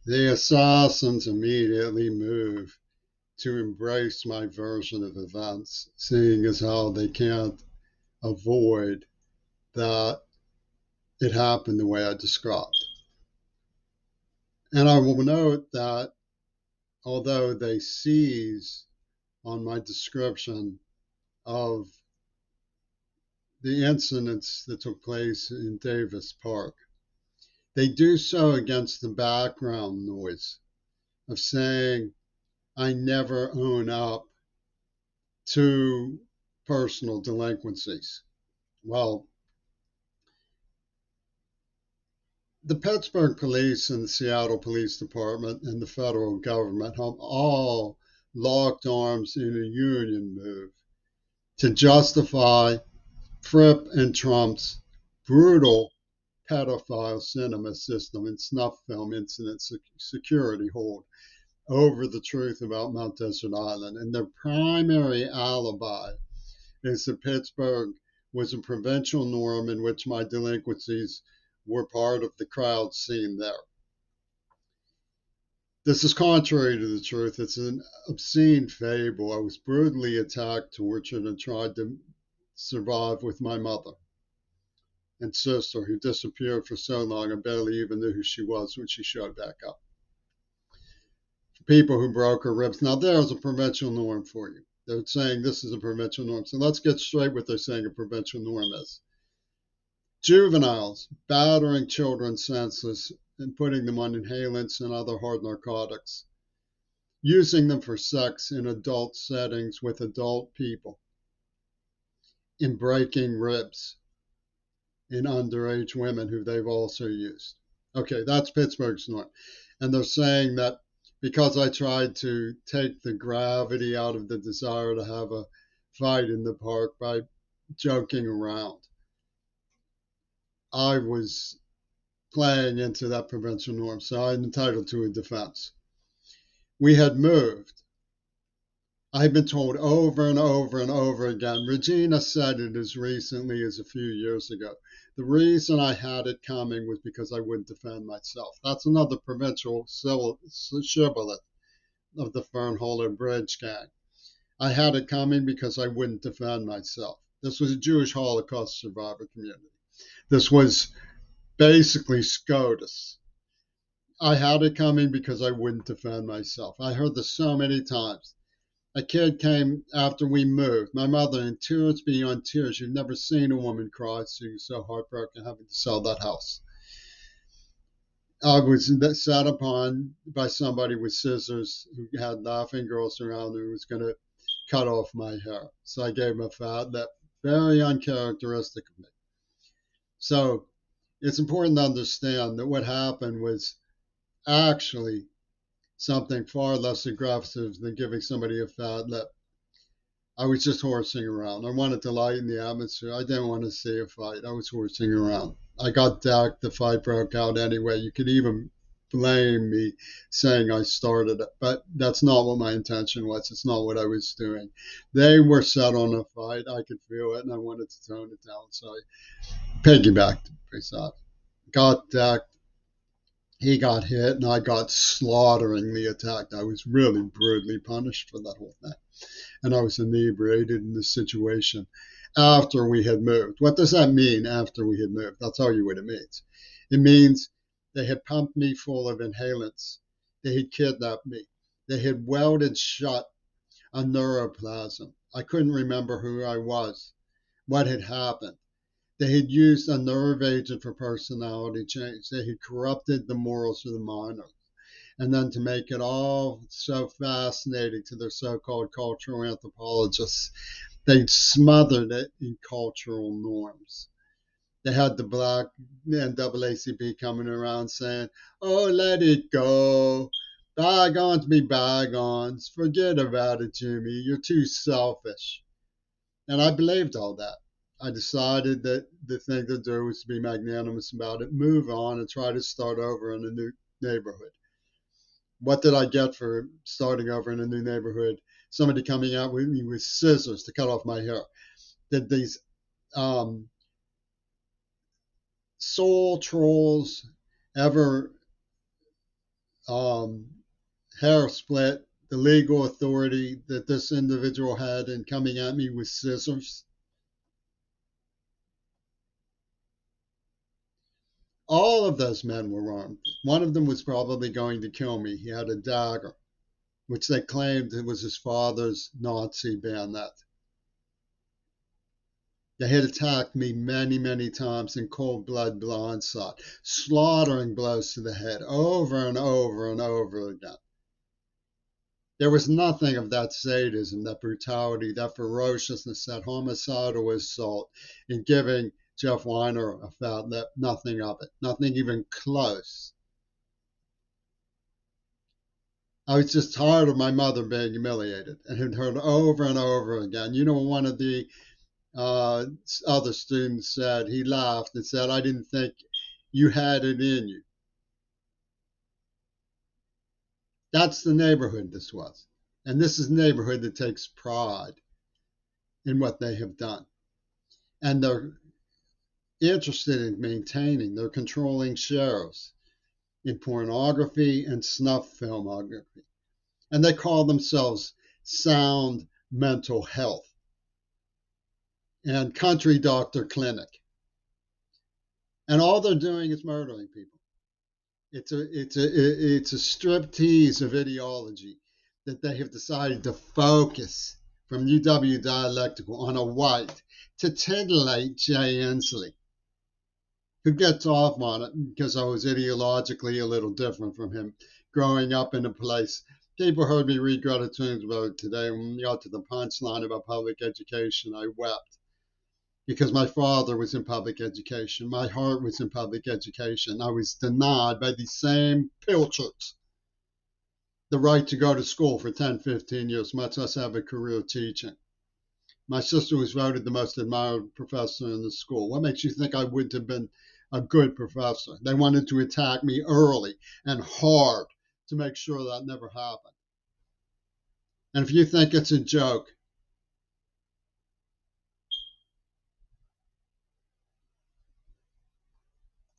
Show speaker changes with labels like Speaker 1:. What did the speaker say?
Speaker 1: The assassins immediately move to embrace my version of events, seeing as how they can't avoid that it happened the way I described. And I will note that although they seize on my description of the incidents that took place in Davis Park, they do so against the background noise of saying I never own up to personal delinquencies. Well, the Pittsburgh Police and the Seattle Police Department and the federal government have all locked arms in a union move to justify Fripp and Trump's brutal pedophile cinema system and snuff film incident security hold over the truth about Mount Desert Island. And their primary alibi is that Pittsburgh was a provincial norm in which my delinquencies were part of the crowd scene there. This is contrary to the truth. It's an obscene fable. I was brutally attacked, tortured, and tried to survive with my mother and sister, who disappeared for so long I barely even knew who she was when she showed back up. People who broke her ribs. Now, there's a provincial norm for you. They're saying this is a provincial norm. So let's get straight what they're saying a provincial norm is. Juveniles battering children senseless and putting them on inhalants and other hard narcotics, using them for sex in adult settings with adult people, in breaking ribs in underage women who they've also used. Okay, that's Pittsburgh's norm. And they're saying that because I tried to take the gravity out of the desire to have a fight in the park by joking around, I was playing into that provincial norm, so I'm entitled to a defense. We had moved. I've been told over and over and over again. Regina said it as recently as a few years ago. The reason I had it coming was because I wouldn't defend myself. That's another provincial shibboleth of the Fernholder Bridge gang. I had it coming because I wouldn't defend myself. This was a Jewish Holocaust survivor community. This was basically SCOTUS. I had it coming because I wouldn't defend myself. I heard this so many times. A kid came after we moved. My mother, in tears beyond tears, you've never seen a woman cry. She was so heartbroken having to sell that house. I was sat upon by somebody with scissors who had laughing girls around who was going to cut off my hair. So I gave him a fat lip, very uncharacteristic of me. So it's important to understand that what happened was actually something far less aggressive than giving somebody a fat lip. I was just horsing around. I wanted to lighten the atmosphere. I didn't want to see a fight. I was horsing around. I got decked. The fight broke out anyway. You could even blame me saying I started it, but that's not what my intention was. It's not what I was doing. They were set on a fight. I could feel it, and I wanted to tone it down. So I piggybacked. Got decked. He got hit, and I got slaughteringly attacked. I was really brutally punished for that whole thing, and I was inebriated in this situation after we had moved. What does that mean after we had moved? I'll tell you what it means. It means they had pumped me full of inhalants. They had kidnapped me. They had welded shut a neuroplasm. I couldn't remember who I was, what had happened. They had used a nerve agent for personality change. They had corrupted the morals of the minors. And then to make it all so fascinating to their so-called cultural anthropologists, they smothered it in cultural norms. They had the black NAACP coming around saying, oh, let it go. Bygones be bygones. Forget about it, Jimmy. You're too selfish. And I believed all that. I decided that the thing to do was to be magnanimous about it, move on, and try to start over in a new neighborhood. What did I get for starting over in a new neighborhood? Somebody coming out with me with scissors to cut off my hair. Did these um, soul trolls ever um, hair split the legal authority that this individual had in coming at me with scissors. All of those men were armed. One of them was probably going to kill me. He had a dagger, which they claimed it was his father's Nazi bayonet. They had attacked me many, many times in cold blood blindside, slaughtering blows to the head over and over and over again. There was nothing of that sadism, that brutality, that ferociousness, that homicidal assault in giving Jeff Weiner a foul lip. Nothing of it. Nothing even close. I was just tired of my mother being humiliated and had heard over and over again. You know, one of the other students said, he laughed and said, I didn't think you had it in you. That's the neighborhood this was. And this is a neighborhood that takes pride in what they have done. And they're interested in maintaining, they're controlling shares in pornography and snuff filmography. And they call themselves Sound Mental Health and Country Doctor Clinic. And all they're doing is murdering people. It's a striptease of ideology that they have decided to focus from UW Dialectical on a white to titillate Jay Inslee, who gets off on it because I was ideologically a little different from him growing up in a place. People heard me read Greta Thunberg today. When we got to the punchline about public education, I wept because my father was in public education. My heart was in public education. I was denied by these same pilchards the right to go to school for 10, 15 years, much less have a career teaching. My sister was voted the most admired professor in the school. What makes you think I wouldn't have been a good professor? They wanted to attack me early and hard to make sure that never happened. And if you think it's a joke,